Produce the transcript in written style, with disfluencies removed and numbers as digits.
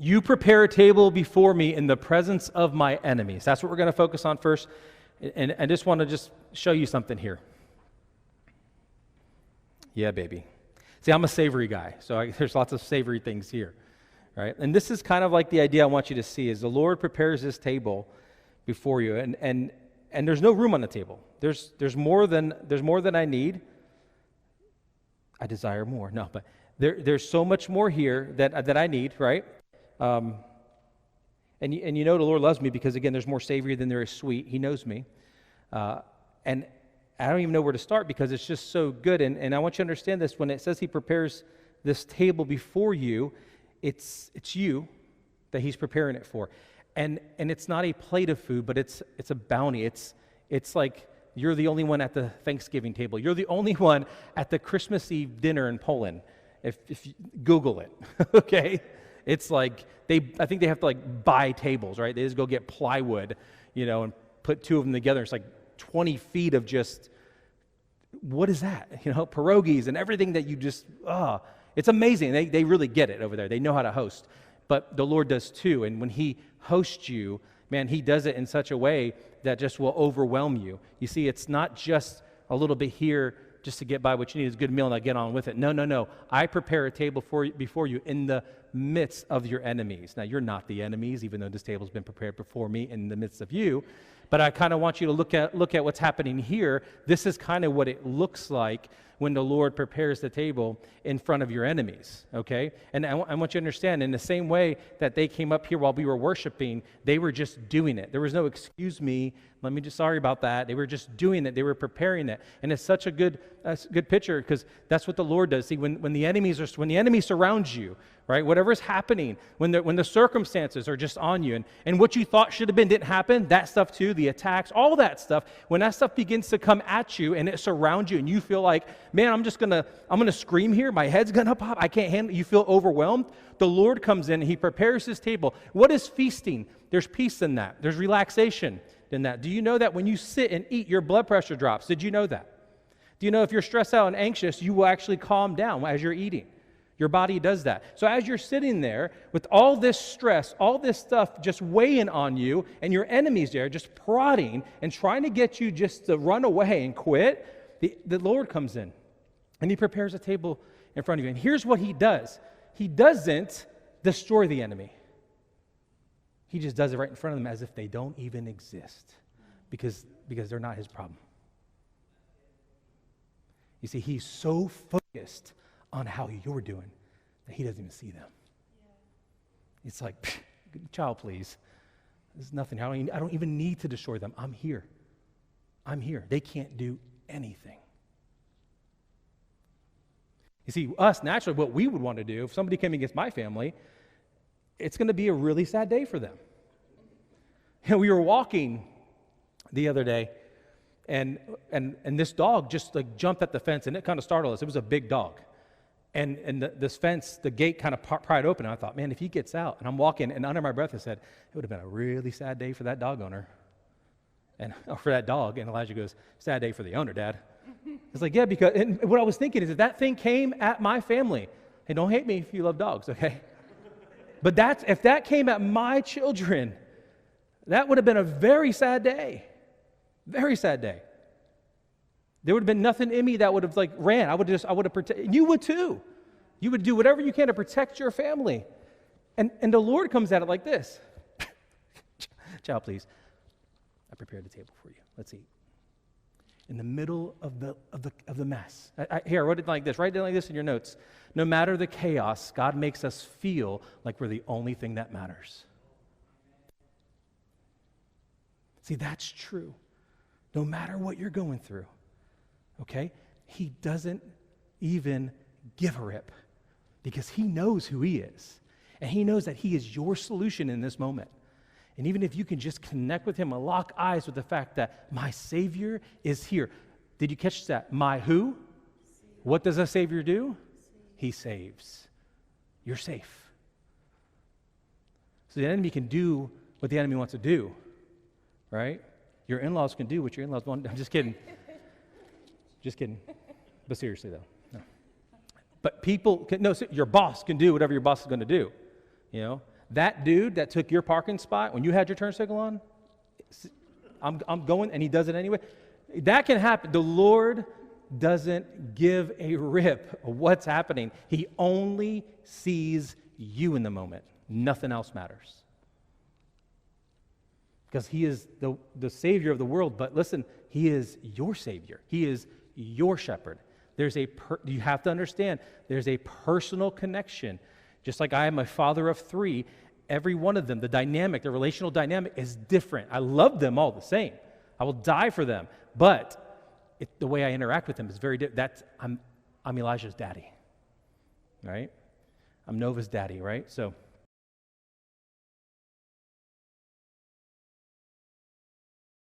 You prepare a table before me in the presence of my enemies. That's what we're going to focus on first. And I just want to just show you something here. Yeah, baby. See, I'm a savory guy, so there's lots of savory things here, right? And this is kind of like the idea I want you to see is the Lord prepares this table before you, and there's no room on the table. There's more than I need. I desire more. No, but there's so much more here that I need, right? And you know the Lord loves me because, again, there's more savory than there is sweet. He knows me. And I don't even know where to start because it's just so good. And I want you to understand this. When it says he prepares this table before you, it's you that he's preparing it for. And it's not a plate of food, but it's a bounty. It's like you're the only one at the Thanksgiving table. You're the only one at the Christmas Eve dinner in Poland. If you Google it, okay? It's like I think they have to like buy tables, right? They just go get plywood, and put two of them together. It's like 20 feet of just, what is that? Pierogies and everything that you just, it's amazing. They really get it over there. They know how to host. But the Lord does too. And when he hosts you, man, he does it in such a way that just will overwhelm you. You see, it's not just a little bit here just to get by what you need is a good meal and I get on with it. No. I prepare a table before you in the midst of your enemies. Now, you're not the enemies, even though this table's been prepared before me in the midst of you. But I kind of want you to look at what's happening here. This is kind of what it looks like when the Lord prepares the table in front of your enemies, okay? And I want you to understand, in the same way that they came up here while we were worshiping, they were just doing it. There was no, excuse me, let me just, sorry about that. They were just doing it. They were preparing it. And it's such a good picture because that's what the Lord does. See, when the enemy surrounds you, right, whatever's happening, when the circumstances are just on you, and what you thought should have been didn't happen, that stuff too, the attacks, all that stuff, when that stuff begins to come at you and it surrounds you and you feel like, man, I'm gonna scream here, my head's gonna pop, I can't handle it, you feel overwhelmed, the Lord comes in and he prepares his table. What is feasting? There's peace in that. There's relaxation in that. Do you know that when you sit and eat, your blood pressure drops? Did you know that? Do you know if you're stressed out and anxious, you will actually calm down as you're eating? Your body does that. So as you're sitting there with all this stress, all this stuff just weighing on you, and your enemies there just prodding and trying to get you just to run away and quit, the Lord comes in and he prepares a table in front of you. And here's what he does. He doesn't destroy the enemy. He just does it right in front of them as if they don't even exist because they're not his problem. You see, he's so focused on how you're doing that he doesn't even see them. Yeah. It's like, child, please. There's nothing. I don't even need to destroy them. I'm here. They can't do anything. You see, us, naturally, what we would want to do, if somebody came against my family, it's going to be a really sad day for them. We were walking the other day, and this dog just like jumped at the fence, and it kind of startled us. It was a big dog. And this fence, the gate kind of pried open, and I thought, man, if he gets out, and I'm walking, and under my breath I said, it would have been a really sad day for that dog owner, or for that dog. And Elijah goes, sad day for the owner, Dad. It's like, yeah, because, and what I was thinking is if that thing came at my family, hey, don't hate me if you love dogs, okay? But if that came at my children, that would have been a very sad day. Very sad day. There would have been nothing in me that would have ran. I would have protected. You would too. You would do whatever you can to protect your family. And the Lord comes at it like this. Child, please. I prepared the table for you. Let's eat. In the middle of the mess. Here, I wrote it like this. Write it like this in your notes. No matter the chaos, God makes us feel like we're the only thing that matters. See, that's true. No matter what you're going through, okay? He doesn't even give a rip because he knows who he is. And he knows that he is your solution in this moment. And even if you can just connect with him and lock eyes with the fact that my Savior is here. Did you catch that? My who? What does a Savior do? He saves. You're safe. So the enemy can do what the enemy wants to do, right? Your in-laws can do what your in-laws want. I'm just kidding. Just kidding. But seriously, though. No. But your boss can do whatever your boss is going to do. You know, That dude that took your parking spot when you had your turn signal on, I'm going, and he does it anyway. That can happen. The Lord doesn't give a rip of what's happening. He only sees you in the moment. Nothing else matters. Because he is the Savior of the world, but listen, he is your Savior. He is your shepherd. You have to understand, there's a personal connection. Just like I am a father of 3, every one of them, the relational dynamic is different. I love them all the same. I will die for them. But the way I interact with them is very different. I'm Elijah's daddy, right? I'm Nova's daddy, right? So